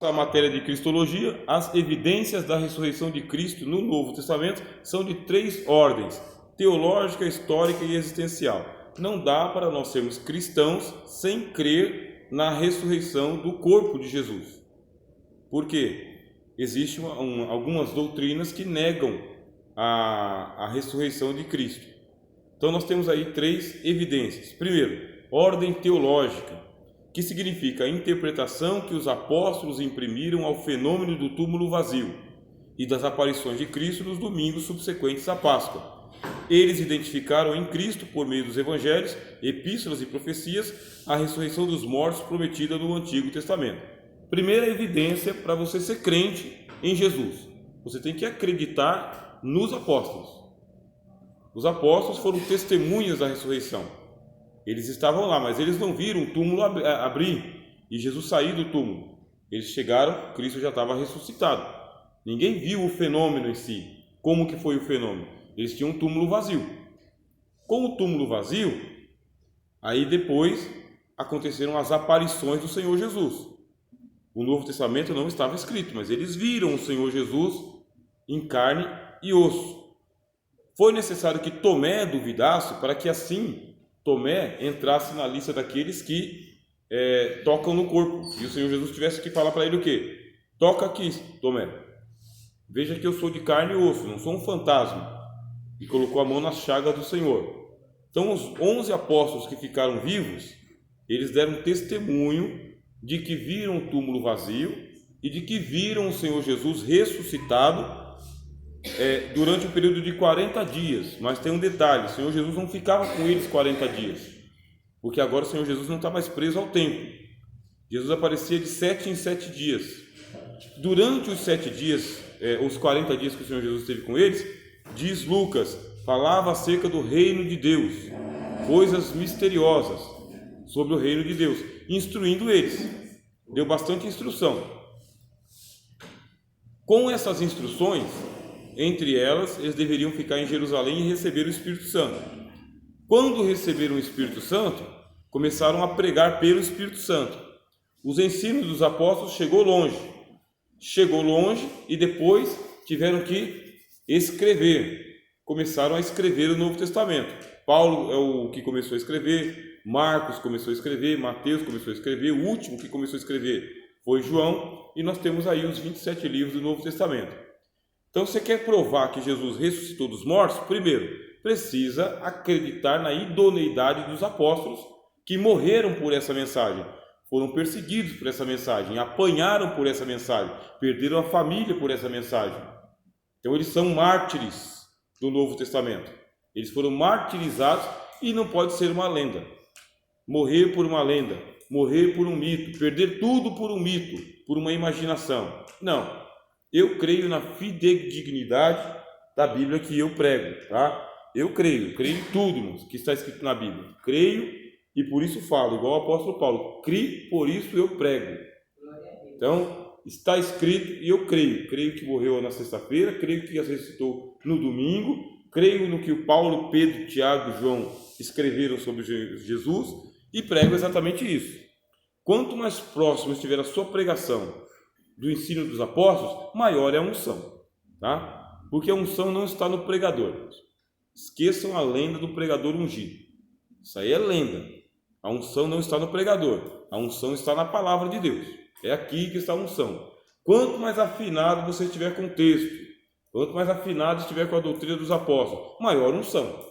A matéria de Cristologia, as evidências da ressurreição de Cristo no Novo Testamento são de 3 ordens: teológica, histórica e existencial. Não dá para nós sermos cristãos sem crer na ressurreição do corpo de Jesus. Por quê? Existem algumas doutrinas que negam a ressurreição de Cristo. Então nós temos aí 3 evidências. Primeiro, ordem teológica, que significa a interpretação que os apóstolos imprimiram ao fenômeno do túmulo vazio e das aparições de Cristo nos domingos subsequentes à Páscoa. Eles identificaram em Cristo, por meio dos evangelhos, epístolas e profecias, a ressurreição dos mortos prometida no Antigo Testamento. Primeira evidência para você ser crente em Jesus: você tem que acreditar nos apóstolos. Os apóstolos foram testemunhas da ressurreição. Eles estavam lá, mas eles não viram o túmulo abrir e Jesus sair do túmulo. Eles chegaram, Cristo já estava ressuscitado. Ninguém viu o fenômeno em si. Como que foi o fenômeno? Eles tinham um túmulo vazio. Com o túmulo vazio, aí depois aconteceram as aparições do Senhor Jesus. O Novo Testamento não estava escrito, mas eles viram o Senhor Jesus em carne e osso. Foi necessário que Tomé duvidasse para que assim Tomé entrasse na lista daqueles que tocam no corpo. E o Senhor Jesus tivesse que falar para ele o quê? Toca aqui, Tomé. Veja que eu sou de carne e osso, não sou um fantasma. E colocou a mão na chaga do Senhor. Então os 11 apóstolos que ficaram vivos, eles deram testemunho de que viram o túmulo vazio e de que viram o Senhor Jesus ressuscitado durante um período de 40 dias, mas tem um detalhe: o Senhor Jesus não ficava com eles 40 dias, porque agora o Senhor Jesus não está mais preso ao templo. Jesus aparecia de 7 em 7 dias. Durante os 7 dias, os 40 dias que o Senhor Jesus esteve com eles, diz Lucas, falava acerca do reino de Deus, coisas misteriosas sobre o reino de Deus, instruindo eles. Deu bastante instrução. Com essas instruções, entre elas, eles deveriam ficar em Jerusalém e receber o Espírito Santo. Quando receberam o Espírito Santo, começaram a pregar pelo Espírito Santo. Os ensinos dos apóstolos chegou longe e depois tiveram que escrever. Começaram a escrever o Novo Testamento. Paulo é o que começou a escrever, Marcos começou a escrever, Mateus começou a escrever, o último que começou a escrever foi João, e nós temos aí os 27 livros do Novo Testamento. Então, você quer provar que Jesus ressuscitou dos mortos? Primeiro, precisa acreditar na idoneidade dos apóstolos que morreram por essa mensagem, foram perseguidos por essa mensagem, apanharam por essa mensagem, perderam a família por essa mensagem. Então, eles são mártires do Novo Testamento. Eles foram martirizados e não pode ser uma lenda. Morrer por uma lenda, morrer por um mito, perder tudo por um mito, por uma imaginação. Não. Eu creio na fidedignidade da Bíblia que eu prego, tá? Eu creio em tudo, irmãos, que está escrito na Bíblia. Creio e por isso falo, igual o apóstolo Paulo. Criei, por isso eu prego. Então, está escrito e eu creio. Creio que morreu na sexta-feira, creio que ressuscitou no domingo, creio no que o Paulo, Pedro, Tiago e João escreveram sobre Jesus e prego exatamente isso. Quanto mais próximo estiver a sua pregação do ensino dos apóstolos, maior é a unção, tá? Porque a unção não está no pregador. Esqueçam a lenda do pregador ungido. Isso aí é lenda. A unção não está no pregador. A unção está na palavra de Deus. É aqui que está a unção. Quanto mais afinado você estiver com o texto, quanto mais afinado estiver com a doutrina dos apóstolos, maior unção.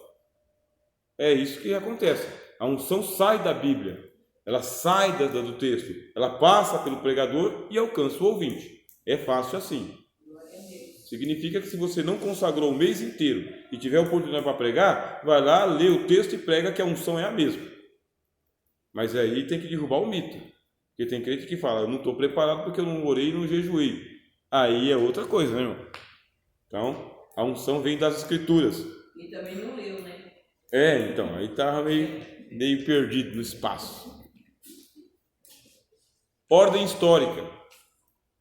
É isso que acontece. A unção sai da Bíblia. Ela sai do texto, ela passa pelo pregador e alcança o ouvinte. É fácil assim. Significa que se você não consagrou o mês inteiro e tiver oportunidade para pregar, vai lá, lê o texto e prega que a unção é a mesma. Mas aí tem que derrubar o mito. Porque tem crente que fala, eu não estou preparado porque eu não orei e não jejuei. Aí é outra coisa, né, irmão? Então, a unção vem das Escrituras. E também não leu, né? Então, aí estava meio perdido no espaço. Ordem histórica. O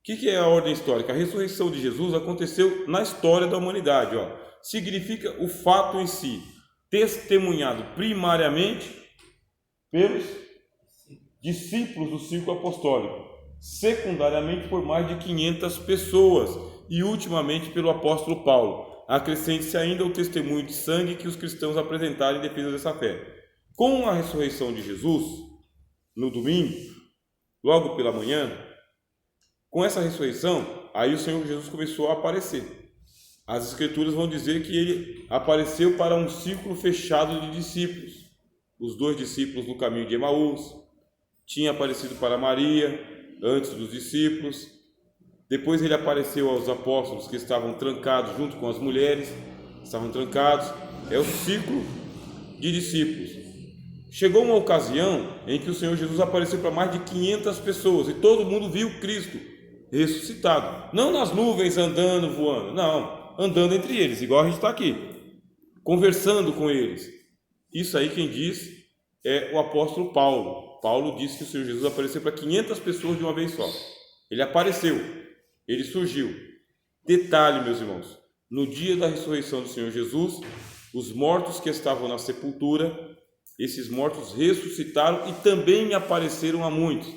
que é a ordem histórica? A ressurreição de Jesus aconteceu na história da humanidade. Significa o fato em si, testemunhado primariamente pelos discípulos do círculo apostólico. secundariamente por mais de 500 pessoas e ultimamente pelo apóstolo Paulo. Acrescente-se ainda o testemunho de sangue que os cristãos apresentaram em defesa dessa fé. Com a ressurreição de Jesus, no domingo, logo pela manhã, com essa ressurreição, aí o Senhor Jesus começou a aparecer. As escrituras vão dizer que ele apareceu para um círculo fechado de discípulos. Os 2 discípulos no caminho de Emaús, tinha aparecido para Maria, antes dos discípulos. Depois ele apareceu aos apóstolos que estavam trancados junto com as mulheres, estavam trancados. É o círculo de discípulos. Chegou uma ocasião em que o Senhor Jesus apareceu para mais de 500 pessoas e todo mundo viu Cristo ressuscitado. Não nas nuvens andando, voando, não, andando entre eles, igual a gente está aqui, conversando com eles. Isso aí quem diz é o apóstolo Paulo. Paulo disse que o Senhor Jesus apareceu para 500 pessoas de uma vez só. Ele apareceu, ele surgiu. Detalhe, meus irmãos, no dia da ressurreição do Senhor Jesus, os mortos que estavam na sepultura, esses mortos ressuscitaram e também apareceram a muitos.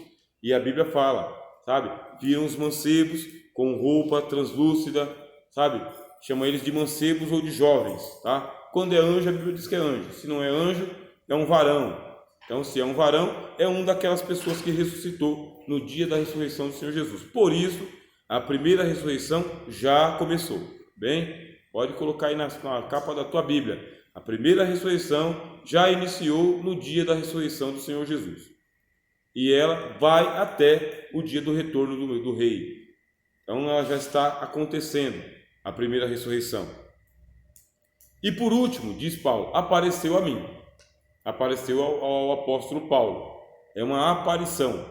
E a Bíblia fala, sabe, viram os mancebos com roupa translúcida, sabe, chama eles de mancebos ou de jovens, tá? Quando é anjo, a Bíblia diz que é anjo. Se não é anjo, é um varão. Então, se é um varão, é uma daquelas pessoas que ressuscitou no dia da ressurreição do Senhor Jesus. Por isso, a primeira ressurreição já começou. Bem, pode colocar aí na capa da tua Bíblia. A primeira ressurreição já iniciou no dia da ressurreição do Senhor Jesus. E ela vai até o dia do retorno do rei. Então, ela já está acontecendo, a primeira ressurreição. E por último, diz Paulo, apareceu a mim. Apareceu ao apóstolo Paulo. É uma aparição.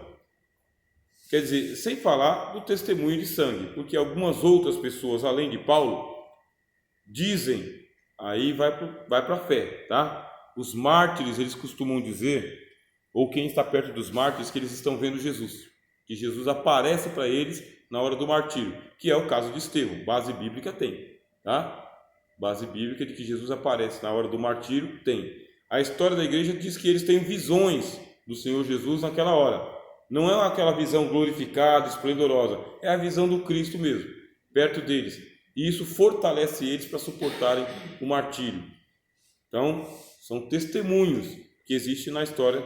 Quer dizer, sem falar do testemunho de sangue, porque algumas outras pessoas, além de Paulo, dizem, aí vai para a fé, tá? Os mártires, eles costumam dizer, ou quem está perto dos mártires, que eles estão vendo Jesus, que Jesus aparece para eles na hora do martírio, que é o caso de Estevão. Base bíblica tem, tá? Base bíblica de que Jesus aparece na hora do martírio, tem. A história da igreja diz que eles têm visões do Senhor Jesus naquela hora. Não é aquela visão glorificada, esplendorosa, é a visão do Cristo mesmo, perto deles. E isso fortalece eles para suportarem o martírio. Então, são testemunhos que existem na história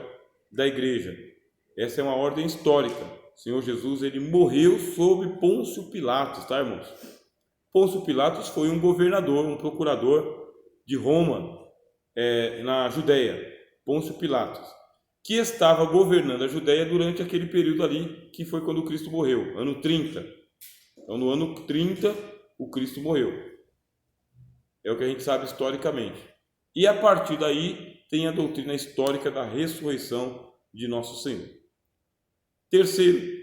da igreja. Essa é uma ordem histórica. O Senhor Jesus, ele morreu sob Pôncio Pilatos, tá, irmãos? Pôncio Pilatos foi um governador, um procurador de Roma, na Judéia. Pôncio Pilatos, que estava governando a Judéia durante aquele período ali, que foi quando Cristo morreu, ano 30. Então, no ano 30, o Cristo morreu. É o que a gente sabe historicamente. E a partir daí, tem a doutrina histórica da ressurreição de nosso Senhor. Terceiro,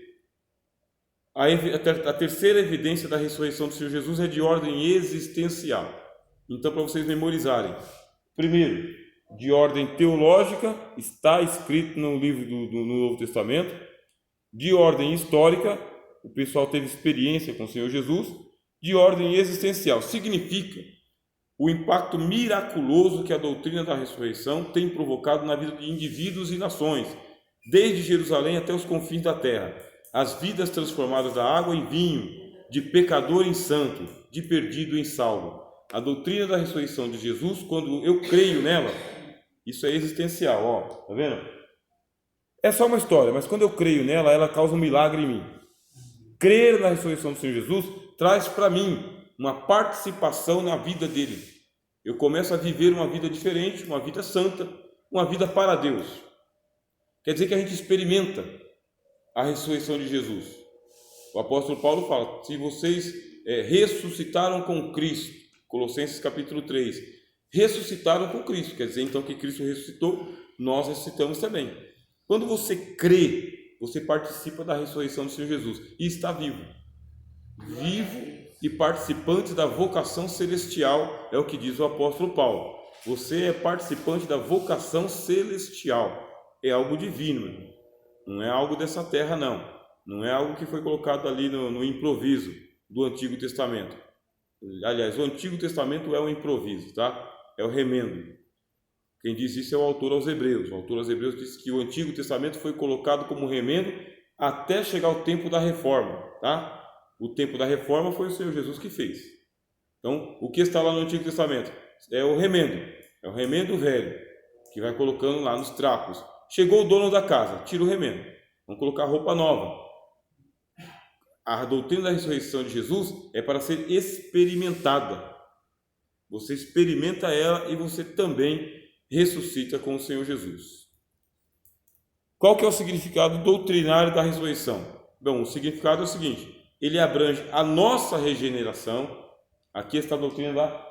a terceira evidência da ressurreição do Senhor Jesus é de ordem existencial. Então, para vocês memorizarem. Primeiro, de ordem teológica, está escrito no livro do Novo Testamento. De ordem histórica, o pessoal teve experiência com o Senhor Jesus. De ordem existencial, significa o impacto miraculoso que a doutrina da ressurreição tem provocado na vida de indivíduos e nações, desde Jerusalém até os confins da terra. As vidas transformadas da água em vinho, de pecador em santo, de perdido em salvo. A doutrina da ressurreição de Jesus, quando eu creio nela, isso é existencial, ó, tá vendo? É só uma história, mas quando eu creio nela, ela causa um milagre em mim. Crer na ressurreição do Senhor Jesus traz para mim uma participação na vida dele. Eu começo a viver uma vida diferente, uma vida santa, uma vida para Deus. Quer dizer que a gente experimenta a ressurreição de Jesus. O apóstolo Paulo fala, se vocês ressuscitaram com Cristo, Colossenses capítulo 3, ressuscitaram com Cristo, quer dizer então que Cristo ressuscitou, nós ressuscitamos também. Quando você crê, você participa da ressurreição do Senhor Jesus e está vivo. Vivo e participante da vocação celestial, é o que diz o apóstolo Paulo. Você é participante da vocação celestial, é algo divino, não é algo dessa terra não, não é algo que foi colocado ali no improviso do Antigo Testamento. Aliás, o Antigo Testamento é um improviso, tá? É o remendo. Quem diz isso é o autor aos Hebreus. O autor aos Hebreus diz que o Antigo Testamento foi colocado como remendo até chegar o tempo da reforma, tá? O tempo da reforma foi o Senhor Jesus que fez. Então, o que está lá no Antigo Testamento? É o remendo velho, que vai colocando lá nos trapos. Chegou o dono da casa, tira o remendo, vamos colocar roupa nova. A doutrina da ressurreição de Jesus é para ser experimentada. Você experimenta ela e você também ressuscita com o Senhor Jesus. Qual que é o significado doutrinário da ressurreição? Bom, o significado é o seguinte: ele abrange a nossa regeneração. Aqui está a doutrina da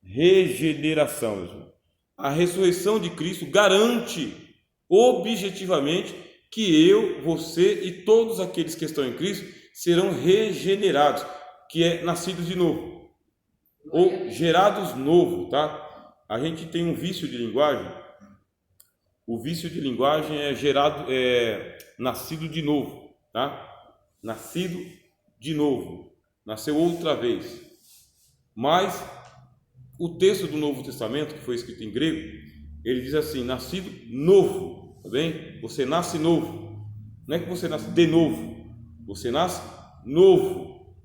regeneração. A ressurreição de Cristo garante objetivamente que eu, você e todos aqueles que estão em Cristo serão regenerados, que é nascidos de novo, ou gerados novo, tá? A gente tem um vício de linguagem. O vício de linguagem é nascido de novo, tá? Nascido de novo, nasceu outra vez. Mas o texto do Novo Testamento, que foi escrito em grego, ele diz assim: nascido novo, tá bem? Você nasce novo. Não é que você nasce de novo, você nasce novo.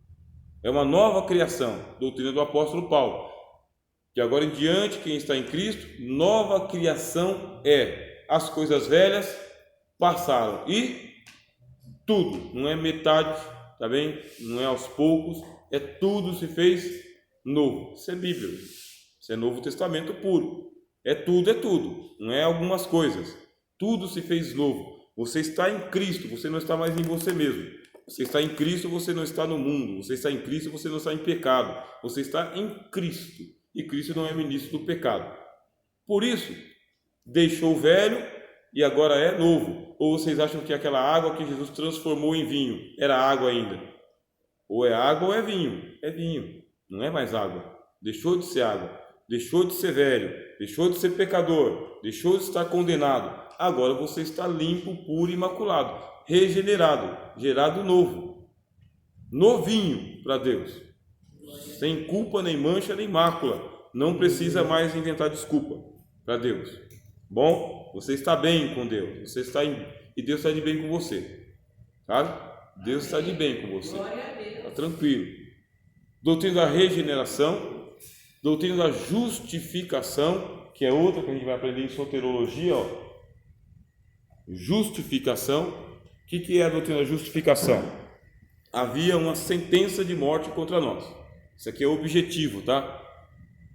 É uma nova criação, doutrina do apóstolo Paulo. De agora em diante, quem está em Cristo, nova criação é. As coisas velhas passaram e tudo, não é metade, tá bem? Não é aos poucos, é tudo se fez novo. Isso é Bíblia, isso é Novo Testamento puro. É tudo, não é algumas coisas. Tudo se fez novo. Você está em Cristo, você não está mais em você mesmo. Você está em Cristo, você não está no mundo. Você está em Cristo, você não está em pecado. Você está em Cristo. E Cristo não é ministro do pecado. Por isso, deixou o velho e agora é novo. Ou vocês acham que aquela água que Jesus transformou em vinho era água ainda? Ou é água ou é vinho. É vinho, não é mais água. Deixou de ser água, deixou de ser velho, deixou de ser pecador, deixou de estar condenado. Agora você está limpo, puro e imaculado, regenerado, gerado novo, novinho para Deus, sem culpa, nem mancha, nem mácula. Não precisa mais inventar desculpa para Deus. Bom, você está bem com Deus, você está e Deus está de bem com você, sabe? Deus está de bem com você, está tranquilo. Doutrina da regeneração, doutrina da justificação, que é outra que a gente vai aprender em soterologia, ó. Justificação. O que é a doutrina da justificação? Havia uma sentença de morte contra nós. Isso aqui é o objetivo, tá?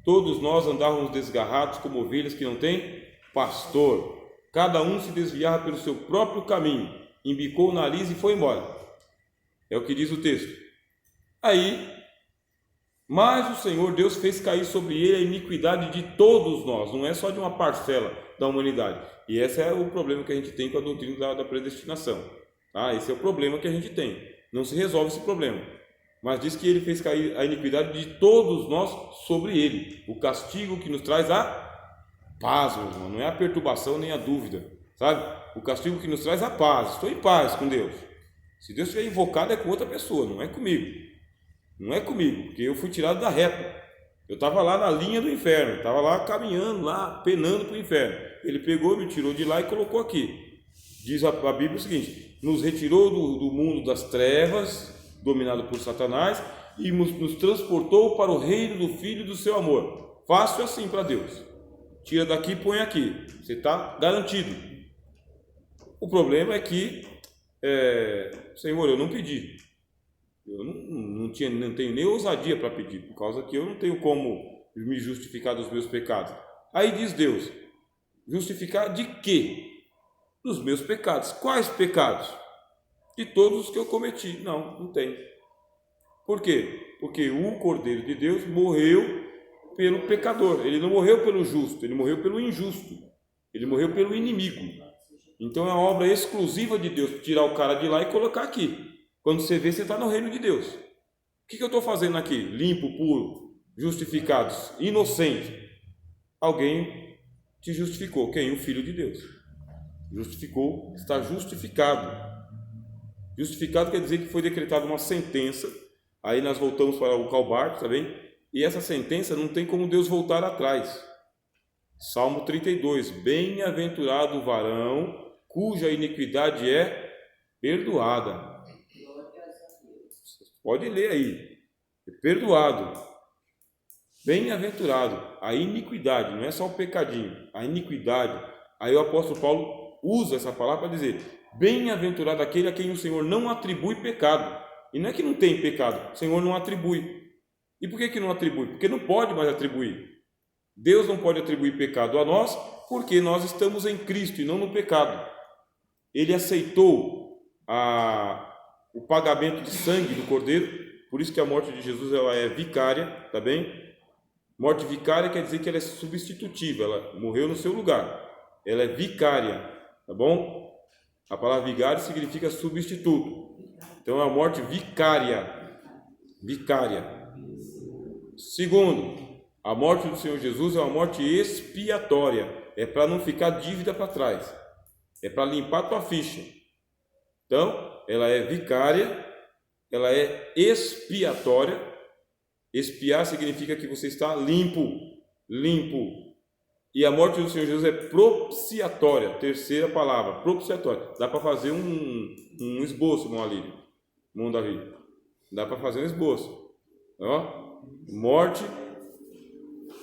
Todos nós andávamos desgarrados como ovelhas que não têm pastor. Cada um se desviava pelo seu próprio caminho, embicou o nariz e foi embora. É o que diz o texto. Aí, mas o Senhor Deus fez cair sobre ele a iniquidade de todos nós, não é só de uma parcela da humanidade. E esse é o problema que a gente tem com a doutrina da predestinação. Tá? Esse é o problema que a gente tem. Não se resolve esse problema. Mas diz que ele fez cair a iniquidade de todos nós sobre ele. O castigo que nos traz a paz, meu irmão. Não é a perturbação nem a dúvida, sabe? O castigo que nos traz a paz. Estou em paz com Deus. Se Deus estiver invocado é com outra pessoa, não é comigo. Não é comigo, porque eu fui tirado da reta. Eu estava lá na linha do inferno, estava lá caminhando, lá penando para o inferno. Ele pegou, me tirou de lá e colocou aqui. Diz a Bíblia o seguinte: nos retirou do mundo das trevas, dominado por Satanás, e nos transportou para o reino do Filho do seu amor. Fácil assim para Deus. Tira daqui e põe aqui. Você está garantido. O problema é que, Senhor, eu não pedi. Eu não tenho nem ousadia para pedir, por causa que eu não tenho como me justificar dos meus pecados. Aí diz Deus: justificar de quê? Dos meus pecados. Quais pecados? De todos os que eu cometi. Não tem. Por quê? Porque o Cordeiro de Deus morreu pelo pecador. Ele não morreu pelo justo, ele morreu pelo injusto. Ele morreu pelo inimigo. Então é uma obra exclusiva de Deus tirar o cara de lá e colocar aqui. Quando você vê, você está no reino de Deus. O que eu estou fazendo aqui? Limpo, puro, justificados, inocente. Alguém te justificou. Quem? O Filho de Deus. Justificou, está justificado. Justificado quer dizer que foi decretada uma sentença. Aí nós voltamos para o Calvário, tá bem? E essa sentença não tem como Deus voltar atrás. Salmo 32. Bem-aventurado o varão cuja iniquidade é Perdoada. Pode ler aí. Perdoado. Bem-aventurado. A iniquidade, não é só o pecadinho, a iniquidade. Aí o apóstolo Paulo usa essa palavra para dizer: bem-aventurado aquele a quem o Senhor não atribui pecado. E não é que não tem pecado, o Senhor não atribui. E por que não atribui? Porque não pode mais atribuir. Deus não pode atribuir pecado a nós, porque nós estamos em Cristo e não no pecado. Ele aceitou o pagamento de sangue do Cordeiro, por isso que a morte de Jesus ela é vicária, tá bem? Morte vicária quer dizer que ela é substitutiva, ela morreu no seu lugar. Ela é vicária, tá bom? A palavra vigário significa substituto. Então é a morte vicária. Vicária. Segundo, a morte do Senhor Jesus é uma morte expiatória. É para não ficar dívida para trás. É para limpar a tua ficha. Então, ela é vicária, ela é expiatória. Expiar significa que você está limpo. Limpo. E a morte do Senhor Jesus é propiciatória. Terceira palavra, propiciatória. Dá para fazer um esboço, irmão Alírio. Irmão Davi. Dá para fazer um esboço. Ó.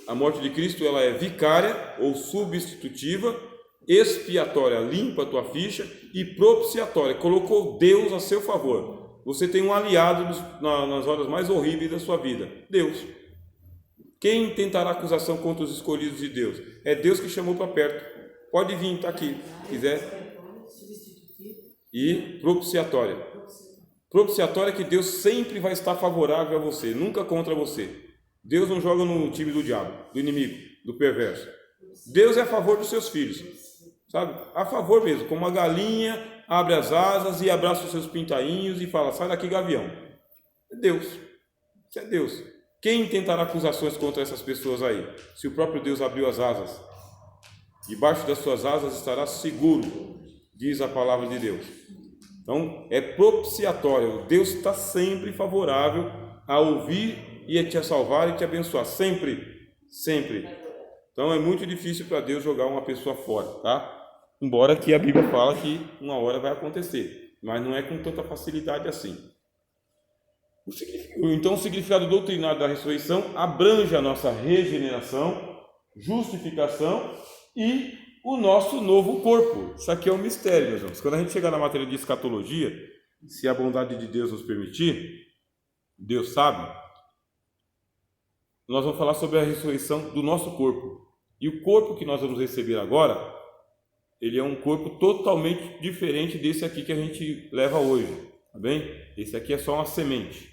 A morte de Cristo ela é vicária ou substitutiva, expiatória, limpa a tua ficha, e propiciatória, colocou Deus a seu favor. Você tem um aliado nas horas mais horríveis da sua vida, Deus. Quem tentará acusação contra os escolhidos de Deus? É Deus que chamou para perto. Pode vir, está aqui, se quiser. E propiciatória. Propiciatória é que Deus sempre vai estar favorável a você, nunca contra você. Deus não joga no time do diabo, do inimigo, do perverso. Deus é a favor dos seus filhos, sabe? A favor mesmo, como uma galinha abre as asas e abraça os seus pintainhos e fala: sai daqui, gavião. É Deus, isso é Deus. Quem tentará acusações contra essas pessoas aí? Se o próprio Deus abriu as asas, debaixo das suas asas estará seguro, diz a palavra de Deus. Então, é propiciatório. Deus está sempre favorável a ouvir e a te salvar e te abençoar. Sempre. Sempre. Então, é muito difícil para Deus jogar uma pessoa fora, tá? Embora que a Bíblia fala que uma hora vai acontecer. Mas não é com tanta facilidade assim. Então, o significado doutrinário da ressurreição abrange a nossa regeneração, justificação e o nosso novo corpo. Isso aqui é um mistério, meus irmãos. Quando a gente chegar na matéria de escatologia, se a bondade de Deus nos permitir, Deus sabe, nós vamos falar sobre a ressurreição do nosso corpo. E o corpo que nós vamos receber agora, ele é um corpo totalmente diferente desse aqui que a gente leva hoje, tá bem? Esse aqui é só uma semente.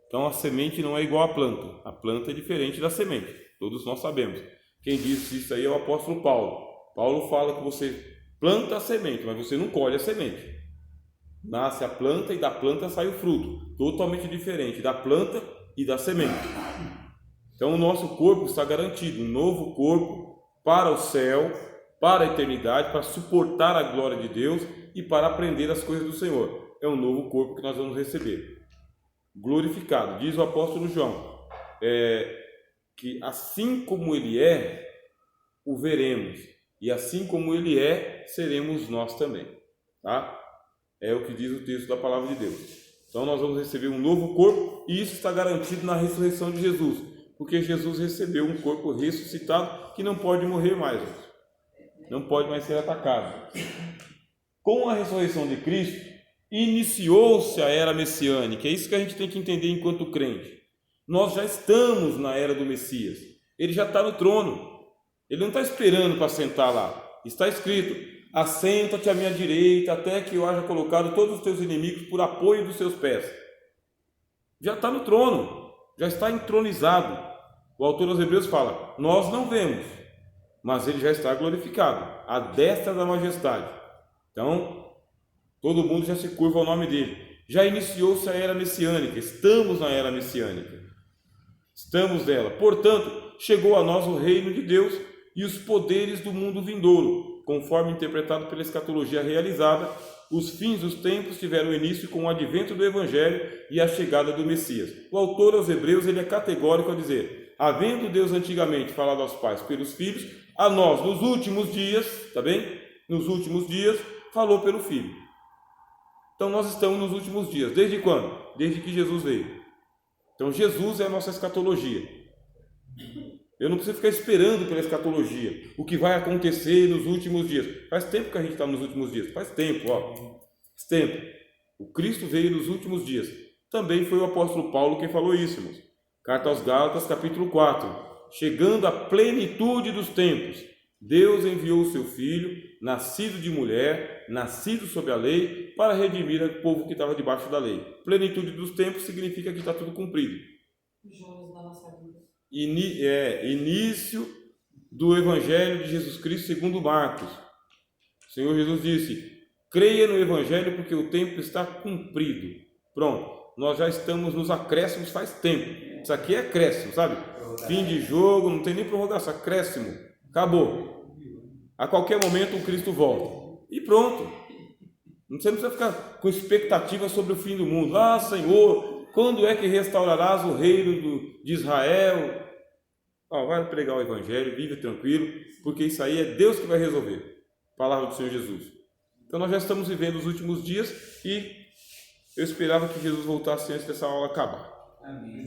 Então a semente não é igual à planta. A planta é diferente da semente. Todos nós sabemos. Quem disse isso aí é o apóstolo Paulo. Paulo fala que você planta a semente, mas você não colhe a semente. Nasce a planta e da planta sai o fruto. Totalmente diferente da planta e da semente. Então o nosso corpo está garantido. Um novo corpo para o céu, para a eternidade, para suportar a glória de Deus e para aprender as coisas do Senhor. É um novo corpo que nós vamos receber. Glorificado. Diz o apóstolo João, que assim como ele é, o veremos. E assim como ele é, seremos nós também. Tá? É o que diz o texto da palavra de Deus. Então nós vamos receber um novo corpo e isso está garantido na ressurreição de Jesus. Porque Jesus recebeu um corpo ressuscitado que não pode morrer mais. Não pode mais ser atacado. Com a ressurreição de Cristo, iniciou-se a era messiânica. É isso que a gente tem que entender enquanto crente. Nós já estamos na era do Messias. Ele já está no trono. Ele não está esperando para sentar lá. Está escrito: assenta-te à minha direita até que eu haja colocado todos os teus inimigos por apoio dos seus pés. Já está no trono. Já está entronizado. O autor aos Hebreus fala: nós não vemos, mas ele já está glorificado, à destra da majestade. Então, todo mundo já se curva ao nome dele. Já iniciou-se a era messiânica. Estamos na era messiânica. Estamos nela. Portanto, chegou a nós o reino de Deus e os poderes do mundo vindouro, conforme interpretado pela escatologia realizada. Os fins dos tempos tiveram início com o advento do Evangelho e a chegada do Messias. O autor aos Hebreus ele é categórico a dizer: havendo Deus antigamente falado aos pais pelos filhos, a nós nos últimos dias, tá bem? Nos últimos dias, falou pelo Filho. Então nós estamos nos últimos dias. Desde quando? Desde que Jesus veio. Então Jesus é a nossa escatologia. Eu não preciso ficar esperando pela escatologia, o que vai acontecer nos últimos dias. Faz tempo que a gente está nos últimos dias. Faz tempo, ó. Faz tempo. O Cristo veio nos últimos dias. Também foi o apóstolo Paulo quem falou isso, irmãos. Carta aos Gálatas, capítulo 4. Chegando à plenitude dos tempos, Deus enviou o seu Filho, nascido de mulher, nascido sob a lei, para redimir o povo que estava debaixo da lei. Plenitude dos tempos significa que está tudo cumprido. Início do Evangelho de Jesus Cristo segundo Marcos. O Senhor Jesus disse: creia no Evangelho porque o tempo está cumprido. Pronto, nós já estamos nos acréscimos faz tempo. Isso aqui é acréscimo, sabe? Fim de jogo, não tem nem prorrogação, acréscimo. Acabou. A qualquer momento o Cristo volta. E pronto. Você não precisa ficar com expectativa sobre o fim do mundo. Ah, Senhor, quando é que restaurarás o reino de Israel? Vai pregar o Evangelho, vive tranquilo, porque isso aí é Deus que vai resolver. Palavra do Senhor Jesus. Então nós já estamos vivendo os últimos dias e eu esperava que Jesus voltasse antes dessa aula acabar. Amém.